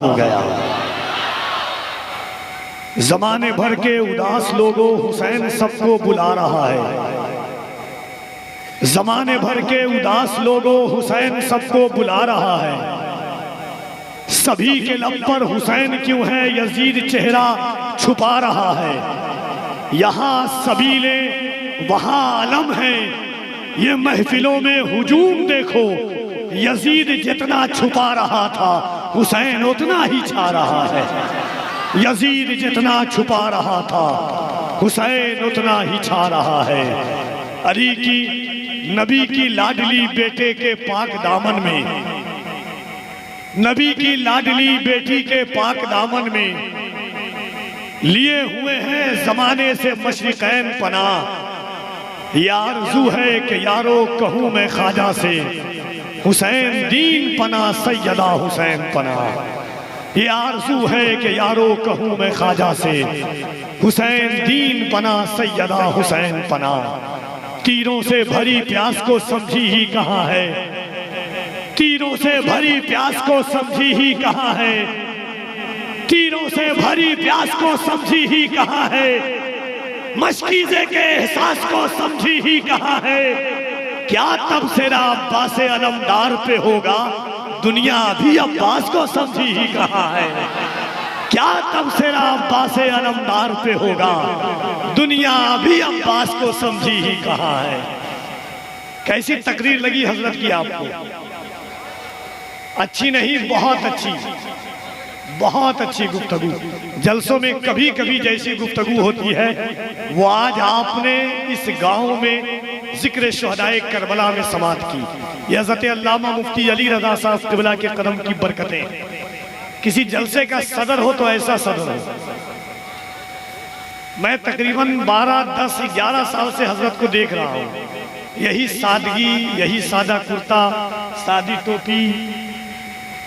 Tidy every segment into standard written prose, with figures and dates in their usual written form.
हो गया। जमाने भर के उदास लोगों हुसैन सबको बुला रहा है। जमाने भर के उदास लोगों हुसैन सबको बुला रहा है। सभी के लब पर हुसैन क्यों है, यजीद चेहरा छुपा रहा है। यहाँ सबीले वहाँ अलम है, ये महफिलों में हुजूम देखो। यजीद जितना छुपा रहा था हुसैन उतना ही छा रहा है। यजीद जितना छुपा रहा था हुसैन उतना ही छा रहा है। अली की नबी की लाडली बेटे के पाक दामन में, नबी की लाडली बेटी के पाक दामन में लिए हुए हैं जमाने से मशरिकैन पनाह। ये आरज़ू है कि यारो कहूँ मैं ख्वाजा से, हुसैन दीन पना सैयदा हुसैन पना। ये आरज़ू है कि यारो कहूँ मैं ख्वाजा से, हुसैन दीन पना सैयदा हुसैन पना। तीरों से भरी प्यास को समझी ही कहाँ है, तीरों से भरी प्यास को समझी ही कहाँ है, तीरों से भरी प्यास को समझी ही कहाँ है, मशकीज़े के एहसास को समझी ही कहाँ है। क्या तब से अब्बास अलमदार पे होगा, दुनिया भी अब्बास को समझी ही कहाँ है। क्या तब से अब्बास अलमदार पे होगा, दुनिया भी अब्बास को समझी ही कहाँ है। कैसी तकरीर लगी हजरत की आपको? अच्छी नहीं, बहुत अच्छी, बहुत अच्छी गुफ्तगू। जलसों में कभी कभी जैसी गुफ्तगू होती है वो आज आपने इस गांव में जिक्र शुहदाए करबला में समात की। यह हज़रत अल्लामा मुफ्ती अली रज़ा साहब क़िबला के कदम की बरकतें। किसी जलसे का सदर हो तो ऐसा सदर हो। मैं तकरीबन 12, 10, 11 साल से हजरत को देख रहा हूँ। यही सादगी, यही सादा कुर्ता, सादी टोपी,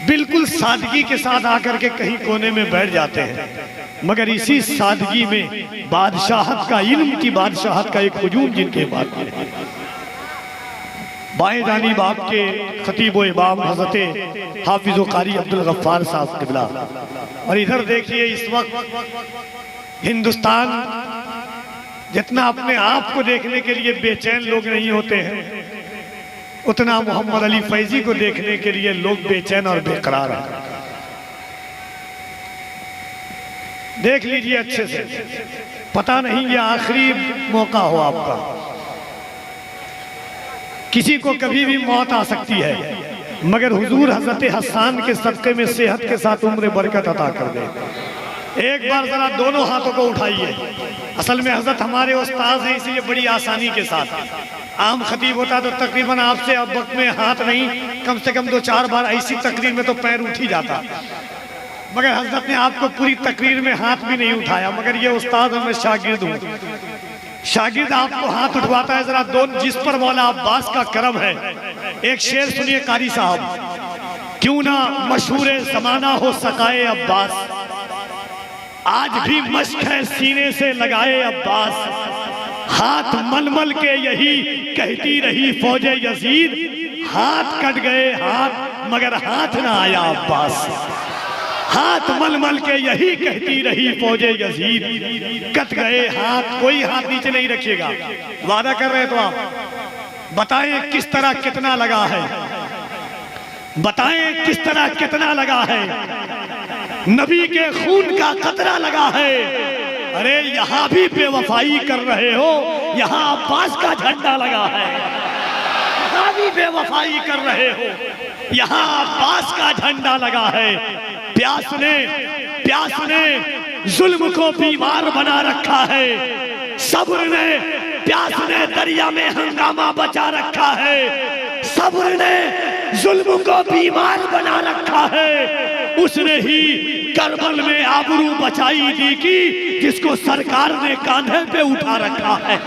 बिल्कुल सादगी के साथ आकर के कहीं कोने में बैठ जाते हैं। मगर इसी सादगी में बादशाहत का, इल्म की बादशाहत का एक हुजूम जिनके बाद बाएं दानी बाप के खतीब व इमाम हज़रत हाफिज़ व कारी अब्दुल गफ्फार साहब क़िबला। और इधर देखिए इस वक्त हिंदुस्तान जितना अपने आप को देखने के लिए बेचैन लोग नहीं होते हैं, उतना मोहम्मद अली फैजी को देखने के लिए लोग बेचैन और बेकरार हैं। देख लीजिए अच्छे से, पता नहीं ये आखिरी मौका हो आपका। किसी को कभी भी मौत आ सकती है, मगर हुजूर हजरत हसन के सदक़े में सेहत के साथ उम्र बरकत अता कर दे। एक बार जरा दोनों हाथों को उठाइए। असल में हजरत हमारे उस्ताद हैं, इसलिए बड़ी आसानी के साथ। आम खतीब होता तो तकरीबन आपसे अब वक्त में हाथ नहीं, कम से कम 2-4 बार ऐसी तकरीर में तो पैर उठ ही जाता। मगर हजरत ने आपको पूरी तकरीर में हाथ भी नहीं उठाया। मगर ये उस्ताद मैं शागिर्द हूँ, शागिर्द आपको हाथ उठवाता है। जरा दोनों, जिस पर मौला अब्बास का करम है। एक शेर सुनिए कारी साहब। क्यों ना मशहूर जमाना हो सकाए अब्बास, आज भी मश्क है सीने से लगाए अब्बास। हाथ मलमल के यही कहती रही फौजे यजीद, हाथ कट गए हाथ मगर हाथ ना आया अब्बास। हाथ मलमल के यही कहती रही फौजे यजीद, कट गए हाथ। कोई हाथ नीचे नहीं रखिएगा, वादा कर रहे तो आप बताएं किस तरह कितना लगा है, बताएं किस तरह कितना लगा है। नबी के खून का कतरा लगा है। अरे यहाँ भी बेवफाई कर रहे हो, यहाँ अब्बास का झंडा लगा है। यहाँ भी बेवफाई कर रहे हो, यहाँ अब्बास का झंडा लगा है। प्यास ने जुल्म को बीमार बना रखा है। सब्र ने, प्यास ने दरिया में हंगामा बचा रखा है। सब्र ने जुल्म को बीमार बना रखा है। उसने ही करबल में आबरू बचाई दी की, जिसको सरकार ने कांधे पे उठा रखा है।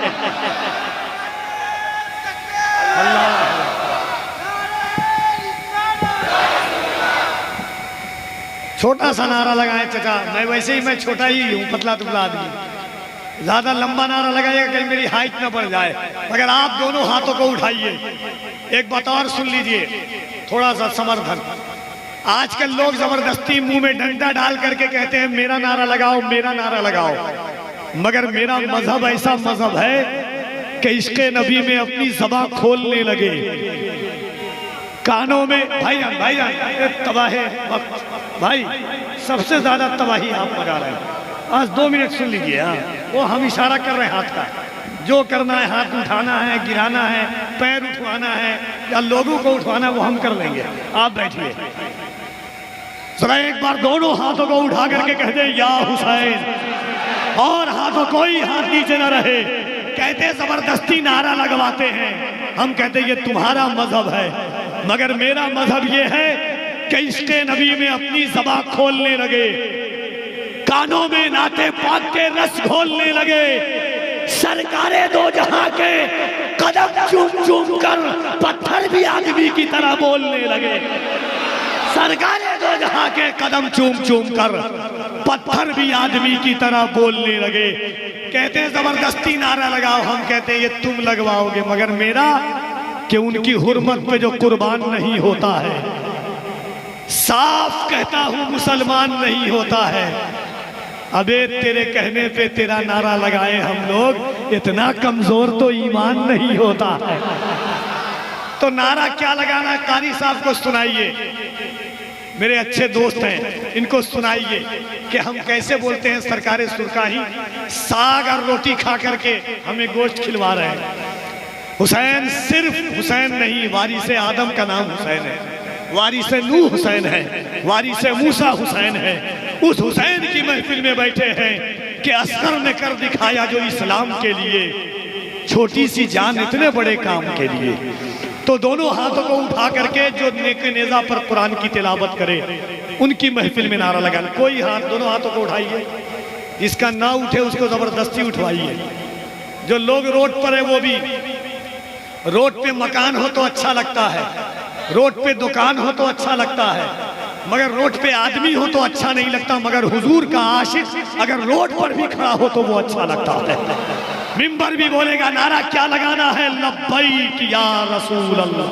छोटा सा नारा लगाए चचा, मैं छोटा ही हूँ, पतला दुबला आदमी। ज्यादा लंबा नारा लगाइएगा कहीं मेरी हाइट ना बढ़ जाए। मगर आप दोनों हाथों को उठाइए। एक बात और सुन लीजिए, थोड़ा सा समर्थन। आजकल लोग जबरदस्ती मुंह में डंडा डाल करके कहते हैं मेरा नारा लगाओ, मेरा नारा लगाओ। मगर मेरा मजहब ऐसा मजहब है कि इश्क़े नबी में अपनी ज़बान खोलने लगे, कानों में भाईजान तबाही वक्त भाई, सबसे ज्यादा तबाही आप मचा रहे हैं। आज 2 मिनट सुन लीजिए। हाँ, वो हम इशारा कर रहे हैं हाथ का, जो करना है, हाथ उठाना है, गिराना है, पैर उठवाना है या लोगों को उठवाना है, वो हम कर लेंगे। आप बैठिए जरा, एक बार दोनों हाथों को उठा करके कह दे या हुसैन, और हाथों कोई हाथ नीचे न रहे। कहते जबरदस्ती नारा लगवाते हैं, हम कहते ये तुम्हारा मजहब है, मगर मेरा मजहब ये है कि इश्क़े नबी में अपनी ज़बान खोलने लगे, कानों में नाते पाक के रस घोलने लगे, सरकारे दो जहां के कदम चूम चूम कर पत्थर भी आदमी की तरह बोलने लगे, सरकारे दो जहां के कदम चूम चूम कर पत्थर भी आदमी की तरह बोलने लगे। कहते हैं जबरदस्ती नारा लगाओ, हम कहते हैं ये तुम लगवाओगे, मगर मेरा कि उनकी हुर्मत पे जो कुर्बान नहीं होता है, साफ कहता हूं मुसलमान नहीं होता है। अबे तेरे कहने पे तेरा नारा लगाए हम लोग, इतना कमजोर तो ईमान नहीं होता है। तो नारा क्या लगाना, कारी साहब को सुनाइए, मेरे अच्छे दोस्त हैं, इनको सुनाइए कि हम कैसे बोलते हैं। सरकारे सुरकाही साग और रोटी खा करके हमें गोश्त खिलवा रहे हैं। हुसैन सिर्फ हुसैन नहीं, वारिसे आदम का नाम हुसैन है, वारिसे नूह हुसैन है, वारिसे मूसा हुसैन है। उस हुसैन की महफिल में बैठे हैं कि असगर ने कर दिखाया जो इस्लाम के लिए, छोटी सी जान इतने बड़े काम के लिए। तो दोनों हाथों को उठा करके जो नेक नेज़ा पर कुरान की तिलावत करे, उनकी महफिल में नारा लगाना। कोई हाथ, दोनों हाथों को उठाइए, जिसका ना उठे उसको जबरदस्ती उठवाइए। जो लोग रोड पर है, वो भी, रोड पे मकान हो तो अच्छा लगता है, रोड पे दुकान हो तो अच्छा लगता है, मगर रोड पे आदमी हो तो अच्छा नहीं लगता। मगर हुजूर का आशिक अगर रोड पर भी खड़ा हो तो वो अच्छा लगता है। मिंबर भी बोलेगा, नारा क्या लगाना है, लब्बैक या रसूल अल्लाह।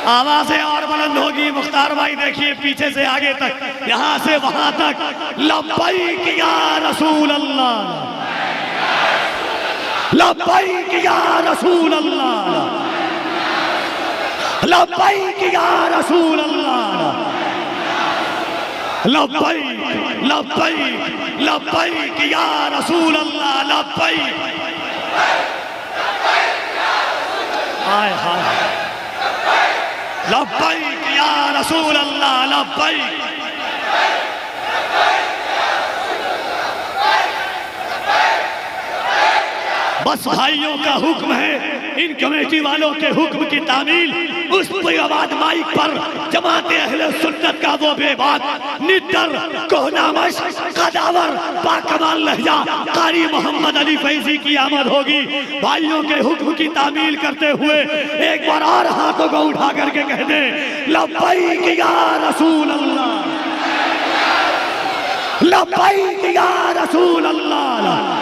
आवाजें और बुलंद होगी। मुख्तार भाई देखिए, पीछे से आगे तक, यहां से वहां तक, लब्बैक या रसूल अल्लाह, लब्बैक या रसूल अल्लाह, लब्बैक या रसूल अल्लाह, लब्बैक लब्बैक लब्बैक या रसूल अल्लाह, लब्बैक। हाय हाय, लब्बैक या रसूल अल्लाह, लब्बैक। बस भाइयों का हुक्म है, इन कमेटी वालों के हुक्म की तामील उस आवाज माइक पर जमाते अहले सुन्नत का वो बेबाक निडर कोहनामश कदावर बाकमाल लहजा कारी मोहम्मद अली फैजी की आमद होगी। भाइयों के हुक्म की तामील करते हुए एक बार और हाथों को उठा करके कह दे, लब्बैक या रसूल अल्लाह, लब्बैक या रसूल अल्लाह।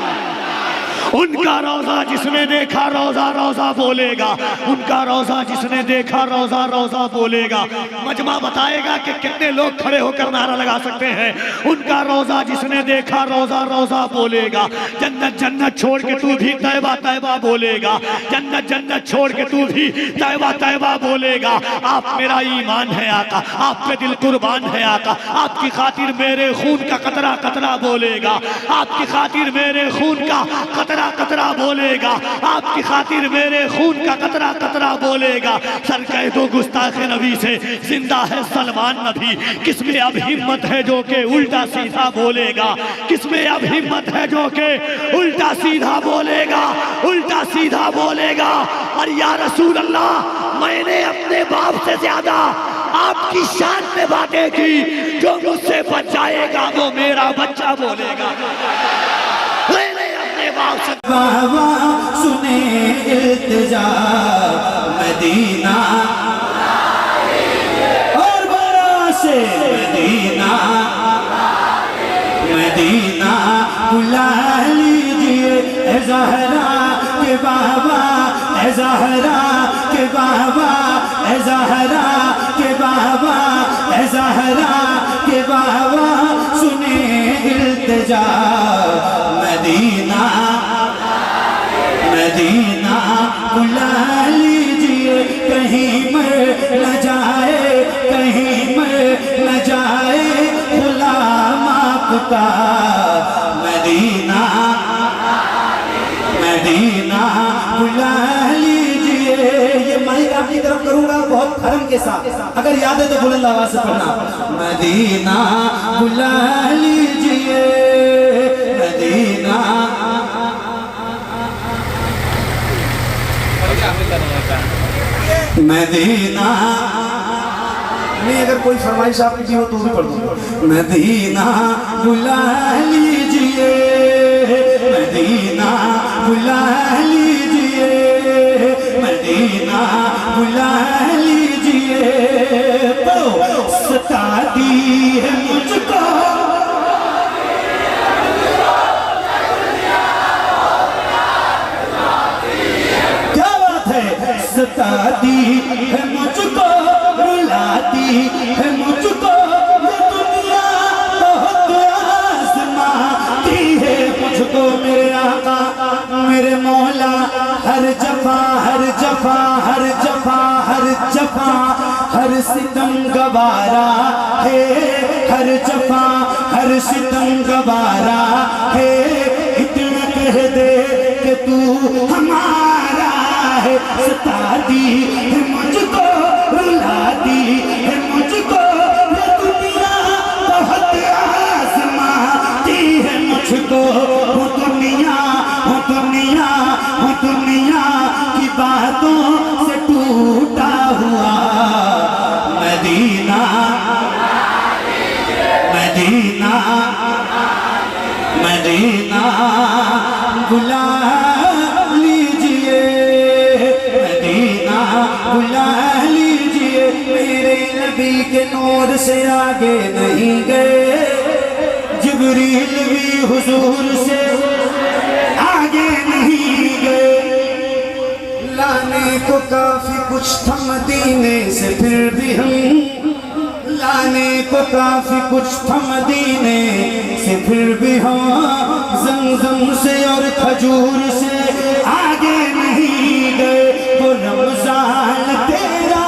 उनका रोजा जिसने देखा रोजा रोजा बोलेगा, उनका रोजा जिसने देखा रोजा रोजा बोलेगा। मजमा बताएगा कि कितने लोग खड़े होकर नारा लगा सकते हैं। उनका रोजा जिसने देखा रोजा रोजा बोलेगा। जन्नत जन्नत छोड़ के तू भी तैबा तैबा बोलेगा, जन्नत जन्नत छोड़ के तू भी तैबा तैबा बोलेगा। आप मेरा ईमान है आका, आप पे दिल कुर्बान है आका, आपकी खातिर मेरे खून का कतरा कतरा बोलेगा, आपकी खातिर मेरे खून का कतरा कतरा बोलेगा, आपकी खातिर मेरे खून का कतरा कतरा बोलेगा। सर कह दो गुस्ताखे नबी से, जिंदा है सलमान नबी। किसमें अब हिम्मत है जो के उल्टा सीधा बोलेगा, किसमें अब हिम्मत है जो के उल्टा सीधा बोलेगा, उल्टा सीधा बोलेगा। और या रसूल अल्लाह, मैंने अपने बाप से ज्यादा आपकी शान में बातें की, जो मुझसे बच जाएगा वो मेरा बच्चा बोलेगा। बाबा सुने इल्तिजा मदीना और बड़ा से मदीना, मदीना बुला लीजिए ज़हरा के बाबा ए ज़हरा के बाबा, ए ज़हरा के बाबा, ए ज़हरा के बाबा सुने इल्तिजा। मदीना मदीना बुला लीजिए, कहीं मर न जाए, कहीं मर न जाए गुलाम आपका। मदीना मदीना बुला लीजिए। ये माइक आपकी तरफ करूंगा बहुत खरम के साथ, अगर याद है तो बुलंद आवाज से पढ़ना। मदीना बुला लीजिए, मदीना। मदीना नहीं, अगर कोई फरमाइश आपकी भी हो तो भी पढ़ दो। मदीना बुला लीजिए, मदीना बुला लीजिए, मदीना बुला लीजिए। सता दी है मुझको सताती है मुझको, रुलाती है मुझको, ये दुनिया बहुत आज़माती है मुझको। मेरे आका मेरे मौला हर जफा हर जफा हर जफा हर जफा हर सितम गवारा है, हर जफा हर सितम गवारा है। इतना कह दे कि तू हमारा है। सताती है मुझको, रुलाती है मुझको, ये दुनिया बहुत आज़माती है मुझको। वो दुनिया वो दुनिया वो दुनिया की बातों से टूटा हुआ। मदीना मदीना मदीना बुला बुला लीजिए। मेरे नबी के नूर से आगे नहीं गए, जिब्रील भी हुजूर से आगे नहीं गए। लाने को काफी कुछ था मदीने से, फिर भी हम लाने को काफी कुछ था मदीने से, फिर भी हम ज़मज़म से और खजूर से आगे नहीं गए। वो रमज़ान तेरा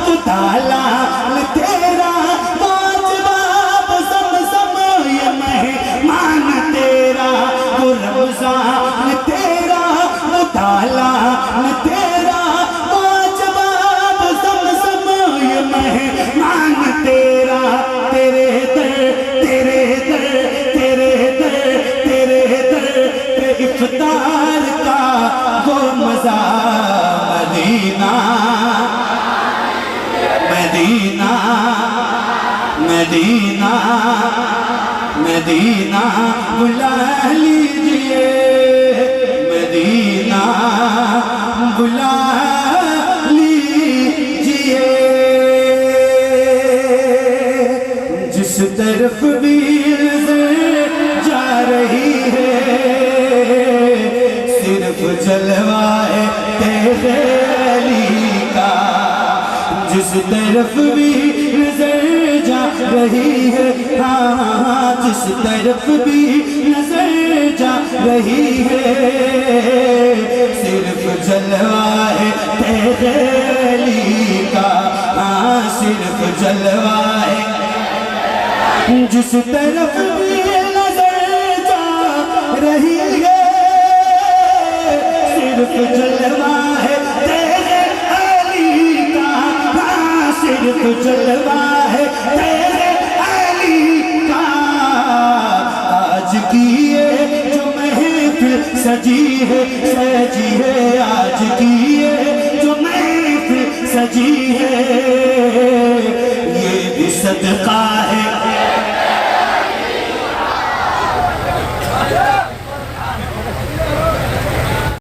तो दालाल तेरा, बाजवाब ज़मज़म ये मेहमान तेरा। वो रमज़ान तेरा तो दालाल तेरा, बाजवाब ज़मज़म ये मेहमान तेरा। तेरे दर तेरे दर तेरे दर तेरे दर पे इफ्तार का वो मज़ा। मदीना मदीना मदीना मदीना बुला लीजिए, मदीना बुला लीजिए। जिस तरफ भी नज़र जा रही है, सिर्फ जलवा है तेरे अली का। जिस तरफ भी नजर जा रही है, हाँ जिस तरफ भी नजर जा रही है, सिर्फ जलवा है तेरे अली का। हाँ सिर्फ जलवा है। जिस तरफ भी नजर जा रही है, सिर्फ जलवा है तेरे अली का। हाँ सिर्फ जलवा है तेरे अली का। आज की ये जो महफिल सजी है, आज की ये जो महफिल सजी है, ये भी सदका है